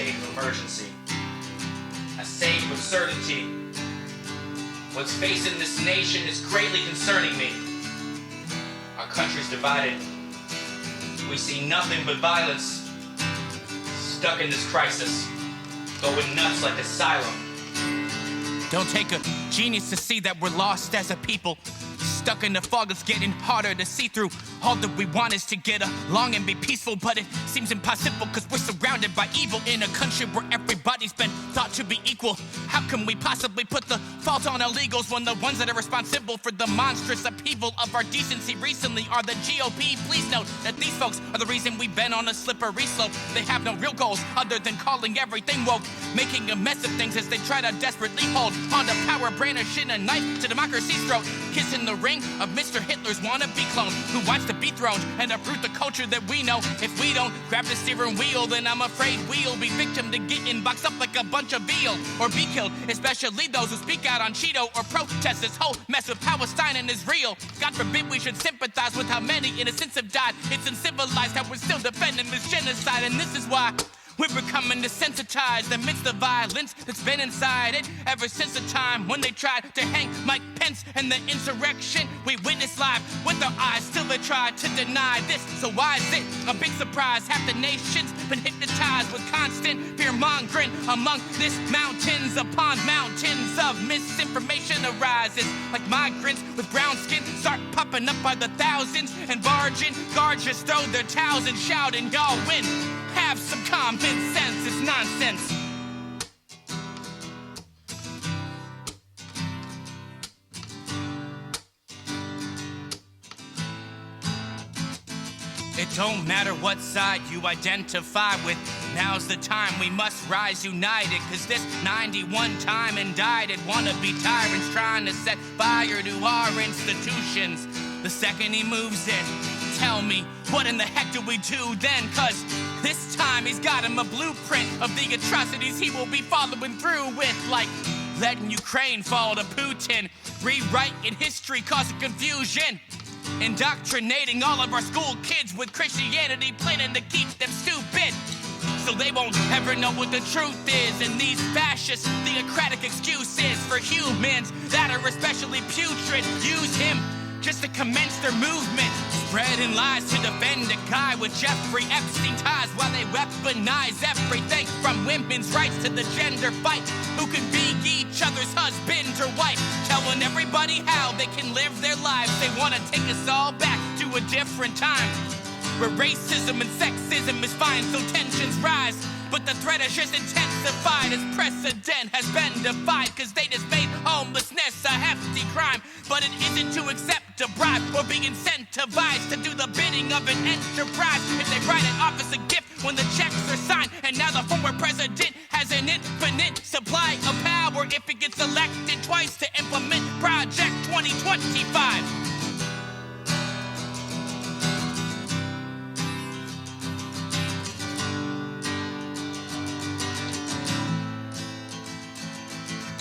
state of emergency. I say with certainty, what's facing this nation is greatly concerning me. Our country's divided. We see nothing but violence. Stuck in this crisis, going nuts like asylum. Don't take a genius to see that we're lost as a people. Stuck in the fog, it's getting harder to see through. All that we want is to get along and be peaceful, but it seems impossible because we're surrounded by evil in a country where everybody's been thought to be equal. How can we possibly put the fault on illegals when the ones that are responsible for the monstrous upheaval of our decency recently are the GOP? Please note that these folks are the reason we've been on a slippery slope. They have no real goals other than calling everything woke, making a mess of things as they try to desperately hold on to power, brandishing a knife to democracy's throat, kissing the ring of Mr. Hitler's wannabe clone who wants to be throned and uproot the culture that we know. If we don't grab the steering wheel, then I'm afraid we'll be victim to getting boxed up like a bunch of veal or be killed, especially those who speak out on Cheeto or protest this whole mess with Palestine and Israel. God forbid we should sympathize with how many innocents have died. It's uncivilized how we're still defending this genocide, and this is why we're becoming desensitized amidst the violence that's been inside it ever since the time when they tried to hang Mike Pence and the insurrection we witnessed live with our eyes. Still they try to deny this. So why is it a big surprise? Half the nation's been hypnotized with constant fear-mongering among this mountains upon mountains of misinformation arises. Like migrants with brown skin start popping up by the thousands, and barging guards just throw their towels and shouting, y'all win. Have some common sense, it's nonsense. It don't matter what side you identify with, now's the time we must rise united, cause this 91 time indicted wannabe tyrants trying to set fire to our institutions. The second he moves in, tell me, what in the heck do we do then? Cause this time he's got him a blueprint of the atrocities he will be following through with, like letting Ukraine fall to Putin, rewriting history, causing confusion, indoctrinating all of our school kids with Christianity, planning to keep them stupid so they won't ever know what the truth is. And these fascist, theocratic excuses for humans that are especially putrid use him just to commence their movement, spreading lies to defend a guy with Jeffrey Epstein ties while they weaponize everything from women's rights to the gender fight. Who can be each other's husband or wife, telling everybody how they can live their lives. They want to take us all back to a different time where racism and sexism is fine, so tensions rise. But the threat has just intensified as precedent has been defied, cause they just made homelessness a hefty crime. But it isn't to accept a bribe or be incentivized to do the bidding of an enterprise. If they write an office a gift when the checks are signed, and now the former president has an infinite supply of power if he gets elected twice to implement Project 2025.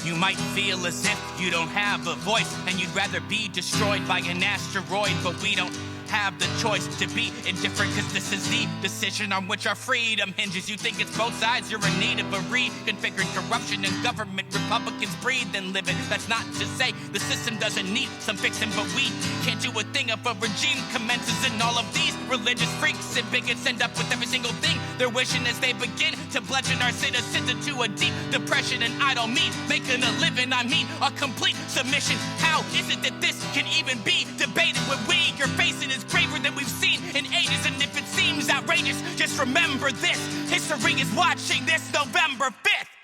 You might feel as if you don't have a voice and you'd rather be destroyed by an asteroid, but we don't have the choice to be indifferent, cause this is the decision on which our freedom hinges. You think it's both sides, you're in need of a reconfigured corruption and government Republicans breathe and live it. That's not to say the system doesn't need some fixing, but we can't do a thing if a regime commences. And all of these religious freaks and bigots end up with every single thing they're wishing as they begin to bludgeon our citizens into a deep depression. And I don't mean making a living, I mean a complete submission. How is it that this can even be debated when you're facing is graver than we've seen in ages? And if it seems outrageous, just remember this: history is watching this November 5th.